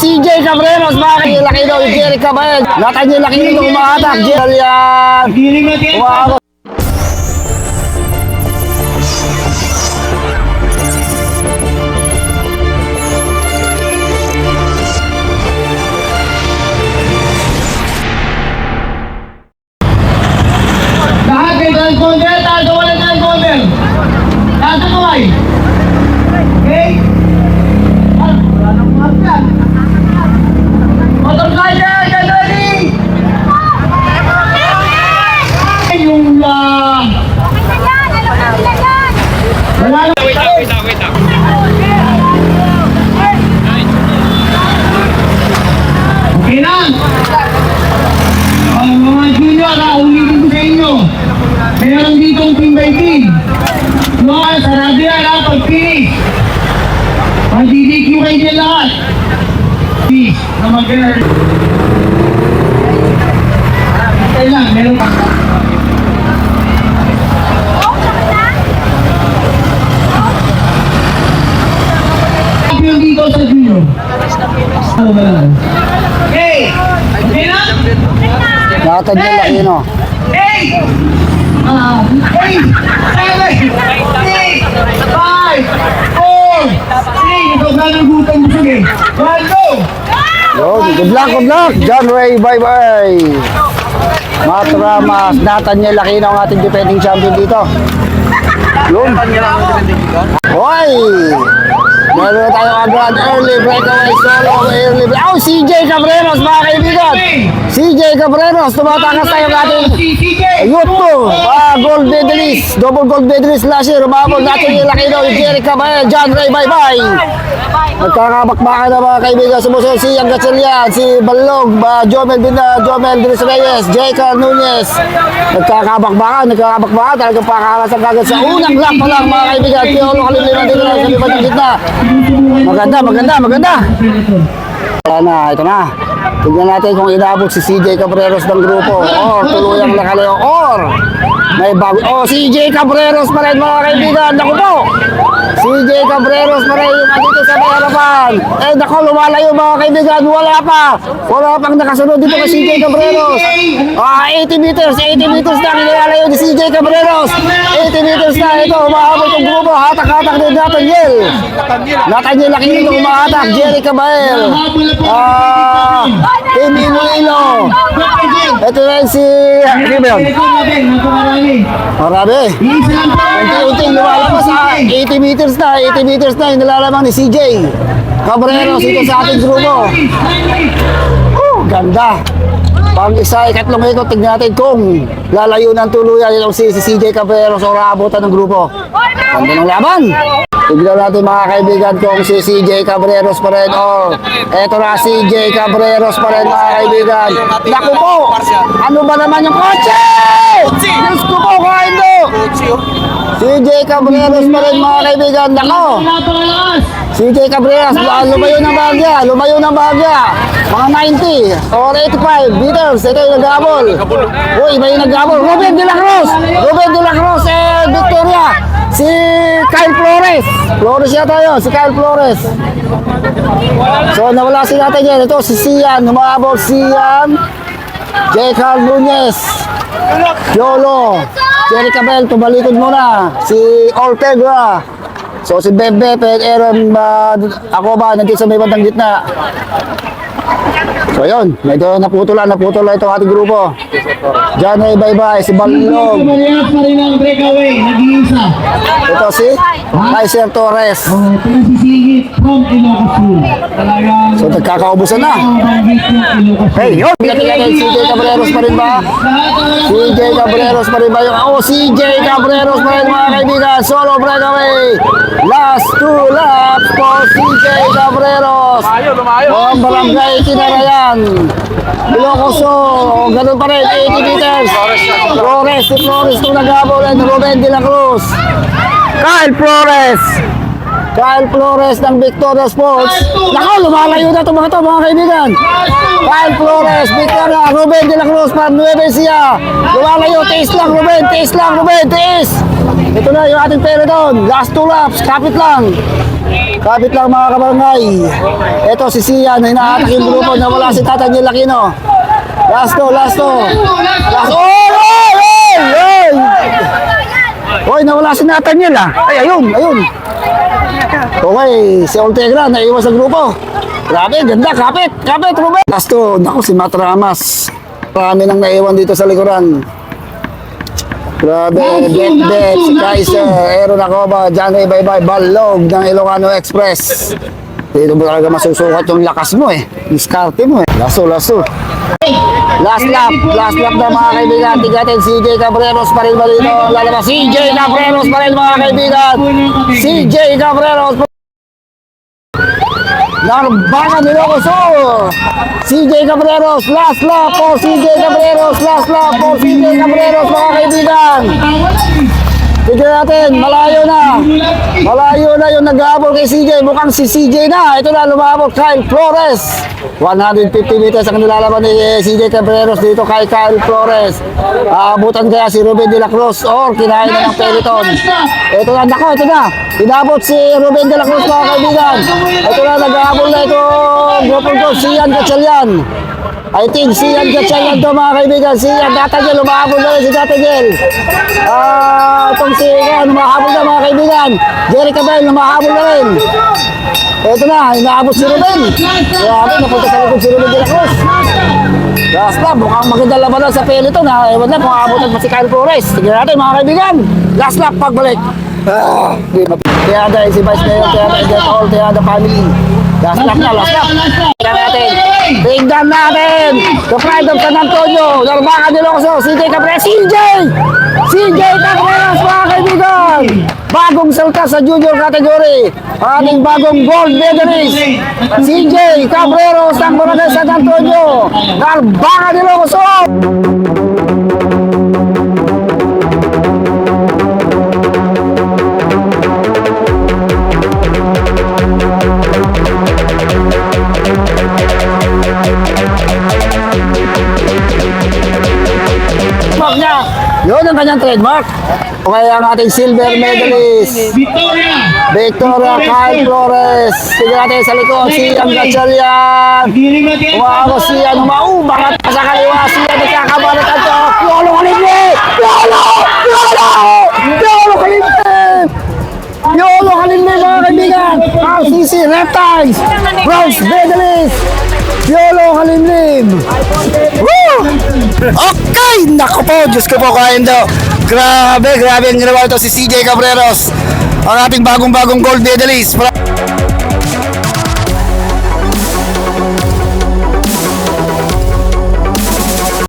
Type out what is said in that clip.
CJ Cabreros, bakit laki daw yung Jerry Cabreros? Nathaniel Aquino umahatak, Jerry umahabot. Lahat kayo ng golden, tayo wala ng golden. Lahat ng kamay. Okay? Wala nang mga yan. Motorcycle, get ready! Yung wala na. Wait lang. Okay na. Mga junior, ulitin ko sa inyo. Meron ditong team by team. Mga sarado yan pag-finish. Mag-DDQ kayo dyan lahat. Peace. Na mag-ganyan. Hintay lang, meron pa. Champion dito sa junior. Okay! Okay na? Nathaniel Aquino. 8, 7, 6, 5, 4, 3, ito ba ng gutom mo sige? 1, go! Yun, good luck. John Ray, bye-bye. Matramas, Nathaniel Aquino ang ating defending champion dito. Yun. Hoy! Meron na tayo agad early breakaway solo, early breakaway. Oh, CJ Cabreros, mga kaibigan. CJ Cabreros, tumatakas tayo ng ating youth po. Gold medalist, double gold medalist last year. Umabot natin yung laki daw, Jerry Cabreros, John Ray, bye-bye. Nagkakabakbakan na mga kaibigan, sumusunod si Yang Gatchalian, si Balog, Jomel Dres Reyes, Jaycar Nunez. Nagkakabakbakan, talagang pakakalasan kagad sa unang lap pa lang mga kaibigan. Piolo kaliliman dito lang sa lipat ng gitna. Maganda. Wala na, ito na. Tignan natin kung inabot si CJ Cabreros ng grupo or tuluyang nakalayo or may bago. Oh, CJ Cabreros pa rin mga kaibigan. Naku po! CJ Cabreros pa rin yung dito sa may harapan. Eh, naku, lumalayo mga kaibigan. Wala pang nakasunod dito kay CJ Cabreros. 80 meters na nilalayo ni CJ Cabreros. 80 meters na. Ito, umahabot yung grupo. Hatak-hatak din Nathaniel Aquino umahatak. Jerry Cabreros. Amy Muilo. Ito na si Ribeon. Marami. Unti-unting lumalabas sa 80 meters na yung nilalaman ni CJ Cabreros ito sa ating grupo. Ganda. Pang isa, ikatlong ikot, tignan natin kung lalayo ng tuluyan itong si CJ Cabreros o raabutan ng grupo. Ganda ng laban. Tignan natin mga kaibigan kung si CJ Cabreros pa rin o eto na CJ Cabreros pa rin mga kaibigan. Naku po! Ano ba naman yung kotse? Diyos ko po, kain do! CJ Cabreros pa rin mga kaibigan. Naku! CJ Cabreros, lumayo ng bahagya. Mga 90 or 85 meters. Ito yung nag-aabol. Uy, iba yung nag-aabol. Ruben de la Cruz, Victoria. Si Kyle Flores yata yun, si Kyle Flores. So nawala si natin yan. Ito si Sian, humabot Sian, Jaycar Nunez, Yolo, Jerry Cabel, tumalikod muna. Si Ortega. So si Bebe, Aaron, ako ba, nandito sa may bandang gitna. So yun, medyo naputol itong ating grupo. John Ray, bye-bye, si Balog. Ito si Kaiser Torres. So nagkakaubusan na. Hey, yun, CJ Cabreros pa rin ba? CJ Cabreros pa rin ba yung... Oh, CJ Cabreros pa rin mga kaibigan. Solo breakaway. Last 2 laps for CJ Cabreros. Oh, ang barangay Tinarayan. Ilocos, ganun pa rin, 80 meters. Si Flores itong nag-habol, and Ruben de la Cruz. Kyle Flores ng Victoria Sports. Naku, lumalayo na ito mga kaibigan. Kyle Flores, Victoria, Ruben de la Cruz, para Nueva Ecija. Lumalayo, tiis lang Ruben, tiis. Ito na yung ating peloton. Last 2 laps. Kapit lang. Kapit lang mga kabarangay. Ito si Sian. Hinahatak yung grupo na wala si Tatay Aquino. Last 2. Last 2. Last. Oy! Oy, nawala si Nathaniel ah. Ay, ayun. Okay, si Ortegra naiwan sa grupo. Grabe, ganda. Kapit, Ruben. Last 2. Naku, si Matramas. Marami nang naiwan dito sa likuran. Grabe, Bet, si Kaiser, Aaron Acoba, Johnny Baybay, Balog ng Ilocano Express. Dito mo talaga masusukat yung lakas mo eh. Diskarte mo eh. Lasso. Last lap na mga kaibigan. Tigatin, CJ Cabreros pa rin malino. Lalabas, CJ Cabreros pa rin mga kaibigan. CJ Cabreros. Narbangan nila ko so. CJ Cabreros, last lap for CJ Cabreros, mga kaibigan. Tignan natin, malayo na yung nag-aabol kay CJ. Mukhang si CJ na. Ito na, lumabot Kyle Flores. 150 meters ang nilalaban ni CJ Cabreros dito kay Kyle Flores. Aabutan kaya si Ruben de la Cruz or kinain na ng peloton. Ito na, inabot si Ruben de la Cruz mga kaibigan. Ito na, nag-aabol na ito. Grupong ko, Sian Gatchalian. I think Sian Gatchalian to mga kaibigan. Sian, Tatagel, lumahabol na rin si Tatagel. Itong si lumahabol na mga kaibigan. Jerry Cabell, lumahabol na rin. Ito na, inaabot si Ruben. Grabe, napunta sa likod si Ruben de la Cruz. Last lap, mukhang magandang labanan sa peloton ha. Ewan na kung aabutan pa si Kyle Flores. Tignan natin mga kaibigan. Last lap, pagbalik. Tiyada, si Vice Mayor, Tiyada family. Last lap. Tignan natin. The pride of San Antonio. Narbangan nila ko so. CJ Cabreros. CJ Cabreros mga kaibigan. Bagong salta sa junior category. Ating bagong gold medalist. CJ Cabreros ng Barangay San Antonio. Narbangan nila ko so. Yun ang kanyang trademark. Okay, ang ating silver medalist. Victoria Kyle Flores. Tignan natin sa likod. Sian Gatchalian. Umako Sian. Umaubangat pa sa kaliwa. Sian nagkakabalikan to. Yolo Kalimli! Yolo Kalimli mga kaibigan. RCC Reptiles. Bronze medalist. Yolo Kalimlim. Woo! Okay! Naku po, Diyos ko po kain daw. Grabe ang ginawa ito si CJ Cabreros. Ang ating bagong gold medalist.